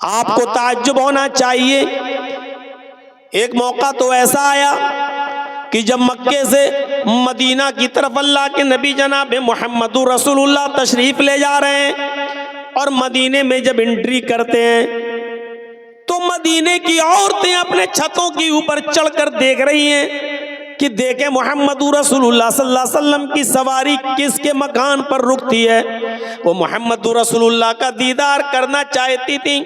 आपको ताज्जुब होना चाहिए। एक मौका तो ऐसा आया कि जब मक्के से मदीना की तरफ अल्लाह के नबी जनाब मुहम्मदुर रसूलुल्लाह तशरीफ ले जा रहे हैं और मदीने में जब एंट्री करते हैं तो मदीने की औरतें अपने छतों के ऊपर चढ़कर देख रही हैं कि देखे मुहम्मदुर रसूलुल्लाह सल्लल्लाहु अलैहि वसल्लम की सवारी किसके मकान पर रुकती है। वो मुहम्मदुर रसूलुल्लाह का दीदार करना चाहती थी।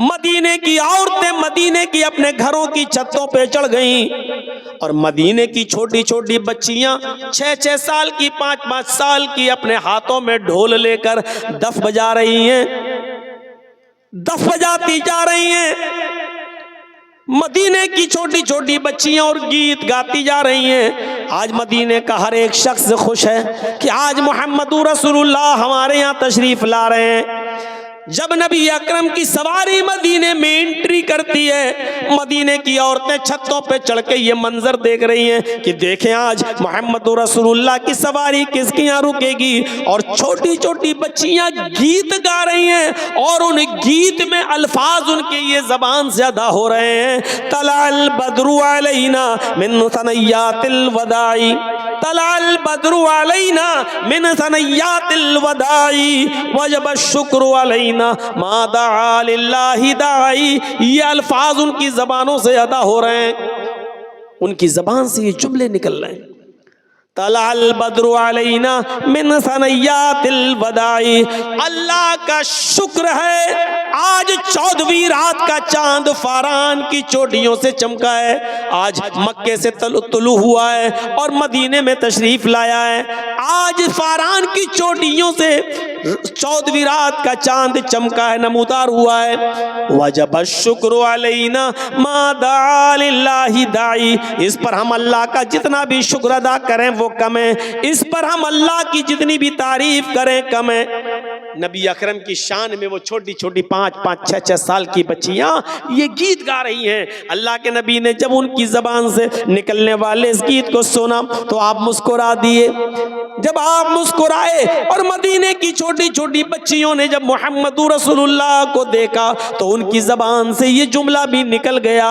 मदीने की औरतें मदीने की अपने घरों की छतों पे चढ़ गईं और मदीने की छोटी छोटी बच्चियां 6-6 साल की 5-5 साल की अपने हाथों में ढोल लेकर दफ बजा रही हैं, दफ बजाती जा रही हैं। मदीने की छोटी छोटी बच्चियां और गीत गाती जा रही हैं। आज मदीने का हर एक शख्स खुश है कि आज मुहम्मदुर रसूलुल्लाह हमारे यहाँ तशरीफ ला रहे हैं। जब नबी अकरम की सवारी मदीने में एंट्री करती है, मदीने की औरतें छतों पे चढ़ के ये मंजर देख रही हैं कि देखें आज मुहम्मदुर रसूलुल्लाह की सवारी किसके यहाँ रुकेगी। और छोटी छोटी बच्चियां गीत गा रही हैं और उन गीत में अल्फाज उनके ये जबान से अदा हो रहे हैं। तलाल बद्रु अलैना मिन सनय्यातिल वदाई, तलाल बद्रु अलैना मिन सनय्यातिल वदाई वजब शुक्र अलैना मादा लिल्लाहि दाई। ये अल्फाज उनकी जबानों से अदा हो रहे हैं, उनकी जबान से ये जुमले निकल रहे हैं। तलाल बद्रु अलैना मिन सनय्यातिल वदाई। अल्लाह का शुक्र है आज 14वीं रात का चांद फारान की चोटियों से चमका है। आज मक्के से तुलू हुआ है और मदीने में तशरीफ लाया है। आज फारान की चोटियों से 14वीं रात का चांद चमका है, नमूदार हुआ है। वजब शुक्र अलैना मादा लिल्लाहि दाई। इस पर हम अल्लाह का जितना भी शुक्र अदा करें वो कम है, इस पर हम अल्लाह की जितनी भी तारीफ करें कम है। नबी अकरम की शान में वो छोटी छोटी 5-5, 6-6 साल की बच्चियां ये गीत गा रही हैं। अल्लाह के नबी ने जब उनकी जबान से निकलने वाले इस गीत को सुना तो आप मुस्कुरा दिए। जब आप मुस्कुराए और मदीने की छोटी छोटी बच्चियों ने जब मुहम्मदुर रसूलुल्लाह को देखा तो उनकी जबान से ये जुमला भी निकल गया।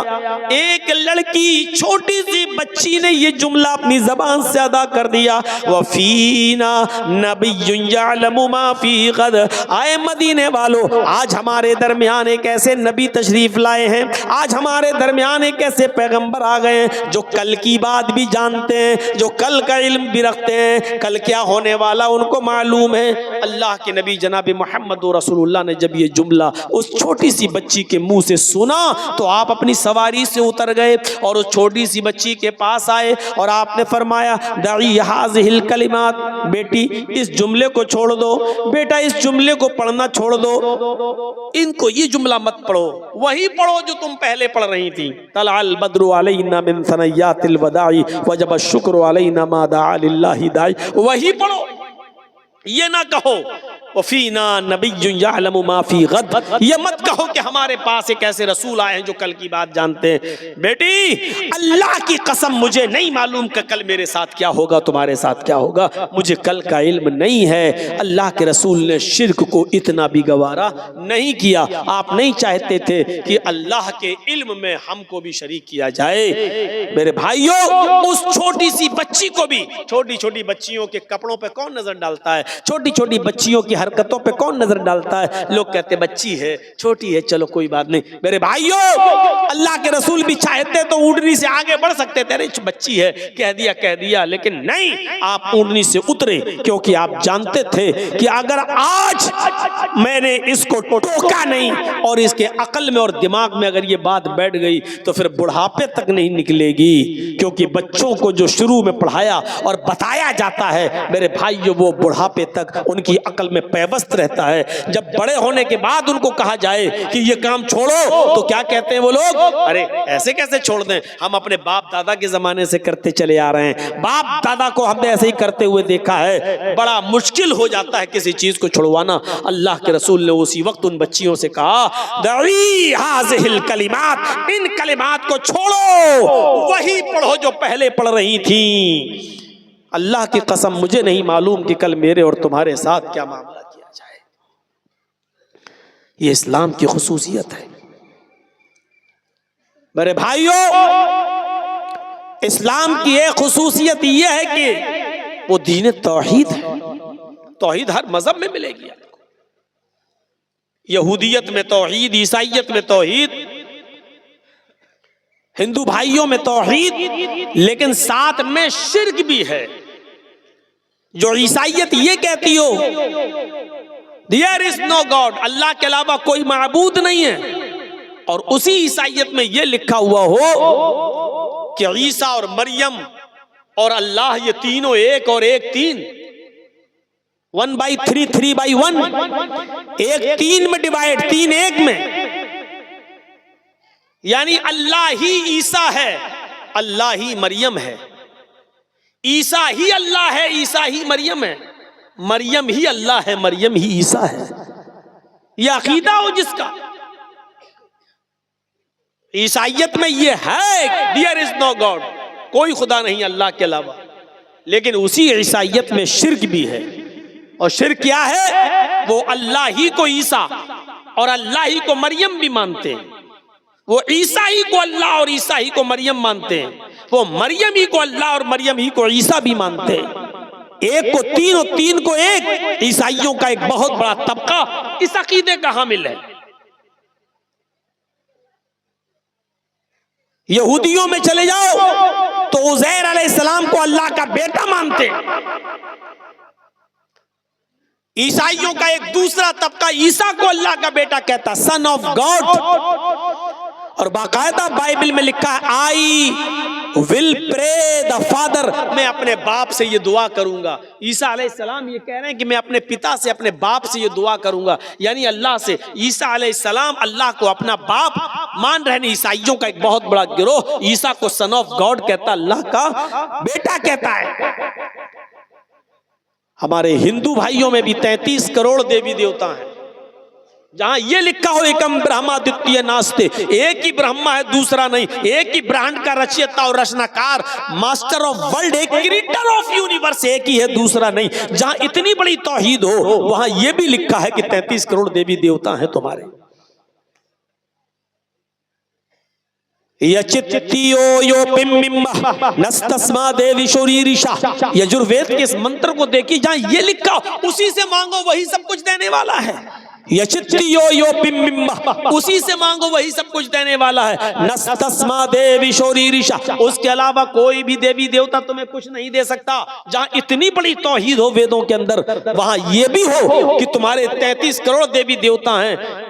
एक लड़की छोटी सी बच्ची ने ये जुमला अपनी जबान से अदा कर दिया। वफीना नबियुन यअलमु मा फी गद। आए मदीने वालों, आज हमारे दरमियान एक ऐसे नबी तशरीफ लाए हैं, आज हमारे दरमियान एक ऐसे पैगंबर आ गए हैं जो कल की बात भी जानते हैं, जो कल का इल्म भी रखते हैं, कल क्या होने वाला उनको मालूम है। अल्लाह के नबी जनाब मुहम्मद रसूलुल्लाह ने जब ये जुमला उस छोटी सी बच्ची के मुंह से सुना तो आप अपनी सवारी से उतर गए और उस छोटी सी बच्ची के पास आए और आपने फरमाया दई हाज़िहिल कलिमात, बेटी इस जुमले को छोड़ दो, बेटा इस जुमले को पढ़ना छोड़ दो, इनको ये जुमला मत पढ़ो, वही पढ़ो जो तुम पहले पढ़ रही थी। तलाल बद्रु अलैना मिन सनय्यातिल वदाई वजब शुक्र अलैना मा दा लिल्लाहि दाई। वही पढ़ो, ये ना कहो वफीना नबियुन यअलमु मा फी गद। ये मत कहो कि हमारे पास एक ऐसे रसूल आए हैं जो कल की बात जानते हैं। बेटी अल्लाह की कसम मुझे नहीं मालूम कि कल मेरे साथ क्या होगा, तुम्हारे साथ क्या होगा, मुझे कल का इल्म नहीं है। अल्लाह के रसूल ने शिर्क को इतना भी गवारा नहीं किया। आप नहीं चाहते थे कि अल्लाह के इल्म में हमको भी शरीक किया जाए। मेरे भाइयों, उस छोटी सी बच्ची को भी, छोटी छोटी बच्चियों के कपड़ों पे कौन नजर डालता है, छोटी छोटी बच्चियों की हरकतों पे कौन नजर डालता है। लोग कहते बच्ची है, छोटी है, चलो कोई बात नहीं। मेरे भाइयों, अल्लाह के रसूल भी चाहते तो ऊँटनी से आगे बढ़ सकते थे, अरे बच्ची है कह दिया, लेकिन नहीं, आप ऊँटनी से उतरे क्योंकि आप जानते थे कि अगर आज मैंने इसको टोका नहीं और इसके अकल में और दिमाग में अगर ये बात बैठ गई तो फिर बुढ़ापे तक नहीं निकलेगी। क्योंकि बच्चों को जो शुरू में पढ़ाया और बताया जाता है मेरे भाइयों, वो बुढ़ापे तक उनकी अकल में पैवस्त रहता है। जब बड़े होने के बाद उनको कहा जाए कि ये काम छोड़ो तो क्या कहते हैं वो लोग, अरे ऐसे कैसे छोड़ दें, हम अपने बाप दादा के जमाने से करते चले आ रहे हैं, बाप दादा को हमने ऐसे ही करते हुए देखा है। बड़ा मुश्किल हो जाता है किसी चीज को छुड़वाना। अल्लाह के रसूल ने उसी वक्त उन बच्चियों से कहा दई हाज़िहिल कलिमात, इन कलिमात को छोड़ो, वही पढ़ो जो पहले पढ़ रही थी। अल्लाह की कसम मुझे नहीं मालूम कि कल मेरे और तुम्हारे साथ क्या मामला किया जाए। ये इस्लाम की खुसूसियत है। मेरे भाइयों, इस्लाम की एक खुसूसियत यह है कि वो दीन तौहीद है। तौहीद हर मजहब में मिलेगी आपको। यहूदियत में तौहीद, ईसाइयत में तौहीद, हिंदू भाइयों में तौहीद, लेकिन साथ में शिर्क भी है। जो ईसाइयत ये कहती हो देयर इज नो गॉड, अल्लाह के अलावा कोई माबूद नहीं है, और उसी ईसाइयत में ये लिखा हुआ हो कि ईसा और मरियम और अल्लाह ये तीनों एक और एक तीन, 1/3, 3/1, एक तीन में डिवाइड, तीन एक में, यानी अल्लाह ही ईसा है, अल्लाह ही मरियम है, ईसा ही अल्लाह है, ईसा ही मरियम है, मरियम ही अल्लाह है, मरियम ही ईसा है। यह अकीदा हो जिसका, ईसाइयत में यह है देयर इज नो गॉड, कोई खुदा नहीं अल्लाह के अलावा, लेकिन उसी ईसाइयत में शिर्क भी है। और शिर्क क्या है? वो अल्लाह ही को ईसा और अल्लाह ही को मरियम भी मानते हैं। वो ईसा ही को अल्लाह और ईसा ही को मरियम मानते हैं। वो मरियम ही को अल्लाह और मरियम ही को ईसा भी मानते हैं। एक को तीन और तीन को एक, ईसाइयों का एक बहुत बड़ा तबका इस अकीदे का हामिल है। यहूदियों में चले जाओ तो उज़ैर अलैहिस्सलाम को अल्लाह का बेटा मानते हैं। ईसाइयों का एक दूसरा तबका ईसा को अल्लाह का बेटा कहता, सन ऑफ गॉड। और बाकायदा बाइबल में लिखा है I will pray the father, मैं अपने बाप से ये दुआ करूंगा। ईसा अलैहिस्सलाम ये कह रहे हैं कि मैं अपने पिता से, अपने बाप से ये दुआ करूंगा, यानी अल्लाह से। ईसा अलैहिस्सलाम अल्लाह को अपना बाप मान रहे हैं। ईसाइयों का एक बहुत बड़ा गिरोह ईसा को सन ऑफ गॉड कहता, अल्लाह का बेटा कहता है। हमारे हिंदू भाइयों में भी 33 करोड़ देवी देवता हैं, जहां ये लिखा हो एकम ब्रह्मा द्वितीय नास्ते, एक ही ब्रह्मा है दूसरा नहीं, एक ही ब्रह्मांड का रचयिता और रचनाकार, मास्टर ऑफ वर्ल्ड, एक क्रिएटर ऑफ यूनिवर्स एक ही है दूसरा नहीं। जहां इतनी बड़ी तौहीद हो वहां ये भी लिखा है कि 33 करोड़ देवी देवता हैं तुम्हारे। यचित्तियो यो पिम्बिम्बा नस्तस्मा देवी शोरीरिशा, यजुर्वेद के इस मंत्र को देखिए, जहां ये लिखा उसी से मांगो वही सब कुछ देने वाला है। यचित्तियो यो पिम्बिम्बा, उसी से मांगो वही सब कुछ देने वाला है। नस्तस्मा देवी शोरीरिशा, उसके अलावा कोई भी देवी देवता तुम्हें कुछ नहीं दे सकता। जहां इतनी बड़ी तौहीद हो वेदों के अंदर, वहां ये भी हो कि तुम्हारे 33 करोड़ देवी देवता हैं।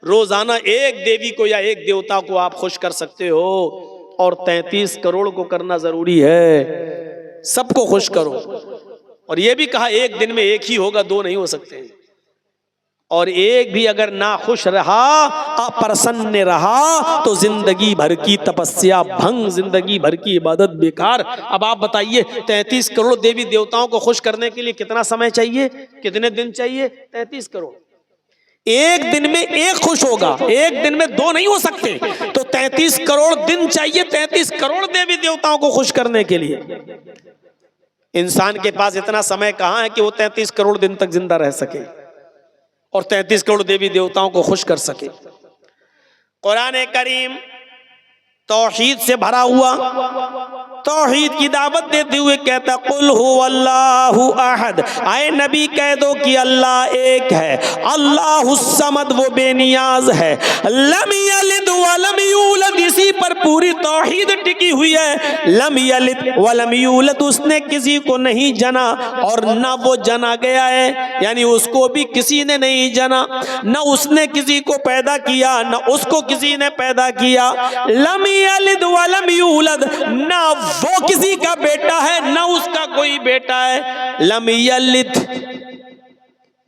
रोजाना एक देवी को या एक देवता को आप खुश कर सकते हो, और 33 करोड़ को करना जरूरी है। सबको खुश करो। और यह भी कहा एक दिन में एक ही होगा, दो नहीं हो सकते। और एक भी अगर ना खुश रहा, अप्रसन्न रहा, तो जिंदगी भर की तपस्या भंग, जिंदगी भर की इबादत बेकार। अब आप बताइए 33 करोड़ देवी देवताओं को खुश करने के लिए कितना समय चाहिए, कितने दिन चाहिए? 33 करोड़। एक दिन में एक खुश होगा, एक दिन में दो नहीं हो सकते, तो 33 करोड़ दिन चाहिए 33 करोड़ देवी देवताओं को खुश करने के लिए। इंसान के पास इतना समय कहां है कि वो 33 करोड़ दिन तक जिंदा रह सके और 33 करोड़ देवी देवताओं को खुश कर सके। कुरान करीम तौहीद से भरा हुआ, तौहीद की दावत देते हुए कहता कुल हुवल्लाहु अहद, आए नबी कह दो कि अल्लाह एक है, अल्लाहुस समद, वो बेनियाज है, लम यलिद वलम यूलद, इसी पर पूरी तौहीद टिकी हुई है। लम यलिद वलम यूलद, उसने किसी को नहीं जना और न वो जना गया है, यानी उसको भी किसी ने नहीं जना, न उसने किसी को पैदा किया, न उसको किसी ने पैदा किया। लम यलिद वलम यूलद, ना वो किसी का बेटा है ना उसका कोई बेटा है। लम यलिद,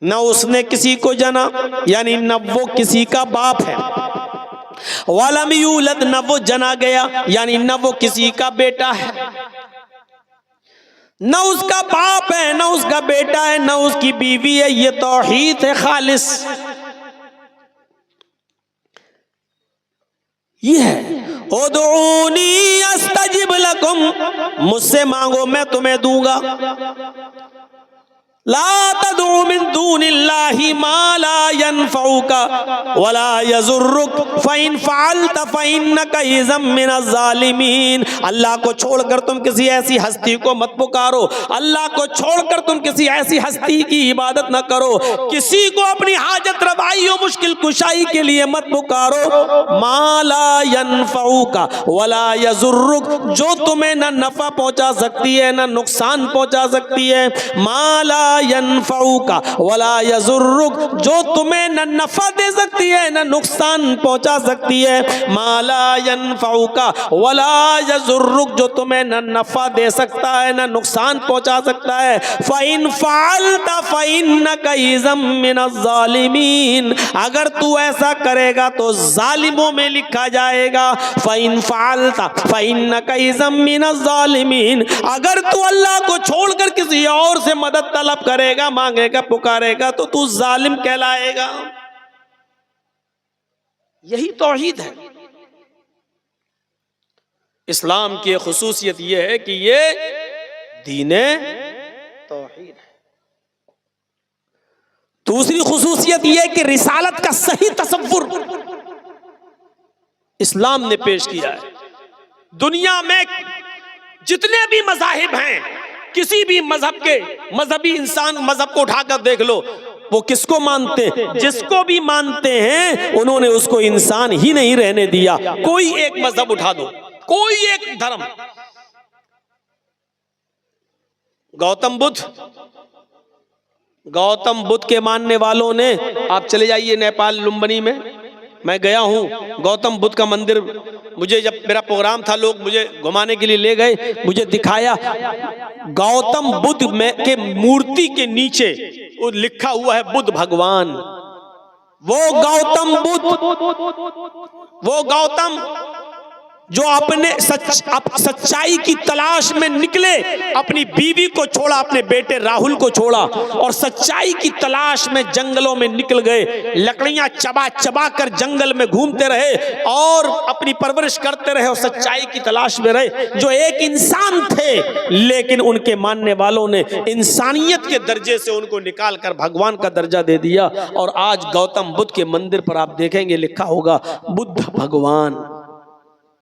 न उसने किसी को जना, यानी न वो किसी का बाप है। वलम यूलद, न वो जना गया, यानी न वो किसी का बेटा है, न उसका बाप है, न उसका बेटा है, न उसकी बीवी है। ये तौहीद है खालिस। ये है उदऊनी अस्तजिब लकुम, मुझसे मांगो मैं तुम्हें दूंगा। ला तदउ मिन दूनिल्लाहि मा ला यनफउका वला यजुर्रुक फइन फअलत फइन्नका इज़म मिनज़ ज़ालिमीन। अल्लाह को छोड़कर तुम किसी ऐसी हस्ती को मत पुकारो, अल्लाह को छोड़कर तुम किसी ऐसी हस्ती की इबादत न करो, किसी को अपनी हाजत रवाई और मुश्किल कुशाई के लिए मत पुकारो। मा ला यनफउका वला यजुर्रुक, जो तुम्हें न नफा पहुंचा सकती है न नुकसान पहुंचा सकती है। मा ला यनफउका वला यजुर्रुक, जो तुम्हें न नफा दे सकती है न नुकसान पहुंचा सकती है। मा ला यनफउका वला यजुर्रुक, जो तुम्हें न नफा दे सकता है न नुकसान पहुंचा सकता है। फ़इन फ़अलत फ़इन्नका इज़म मिनज़ ज़ालिमीन, अगर तू ऐसा करेगा तो जालिमों में लिखा जाएगा। फ़इन फ़अलत फ़इन्नका इज़म मिनज़ ज़ालिमीन, अगर तू अल्लाह को छोड़कर किसी और से मदद तलब करेगा, मांगेगा, पुकारेगा तो तू जालिम कहलाएगा। यही तौहीद है। इस्लाम की खुसूसियत यह है कि ये दीने तौहीद है। दूसरी खुसूसियत यह है कि रिसालत का सही तसव्वुर इस्लाम ने पेश किया है। दुनिया में जितने भी मज़ाहिब हैं, किसी भी मजहब के मजहबी इंसान मजहब को उठाकर देख लो, वो किसको मानते हैं? जिसको भी मानते हैं उन्होंने उसको इंसान ही नहीं रहने दिया। कोई एक मजहब उठा दो, कोई एक धर्म, गौतम बुद्ध के मानने वालों ने, आप चले जाइए नेपाल लुम्बिनी में, मैं गया हूं गौतम बुद्ध का मंदिर, मुझे जब मेरा प्रोग्राम था लोग मुझे घुमाने के लिए ले गए, मुझे दिखाया गौतम बुद्ध में के मूर्ति के नीचे वो लिखा हुआ है बुद्ध भगवान। वो गौतम जो अपने सच्चाई की तलाश में निकले, अपनी बीवी को छोड़ा, अपने बेटे राहुल को छोड़ा और सच्चाई की तलाश में जंगलों में निकल गए, लकड़ियां चबा चबा कर जंगल में घूमते रहे और अपनी परवरिश करते रहे और सच्चाई की तलाश में रहे। जो एक इंसान थे, लेकिन उनके मानने वालों ने इंसानियत के दर्जे से उनको निकाल कर भगवान का दर्जा दे दिया। और आज गौतम बुद्ध के मंदिर पर आप देखेंगे लिखा होगा बुद्ध भगवान।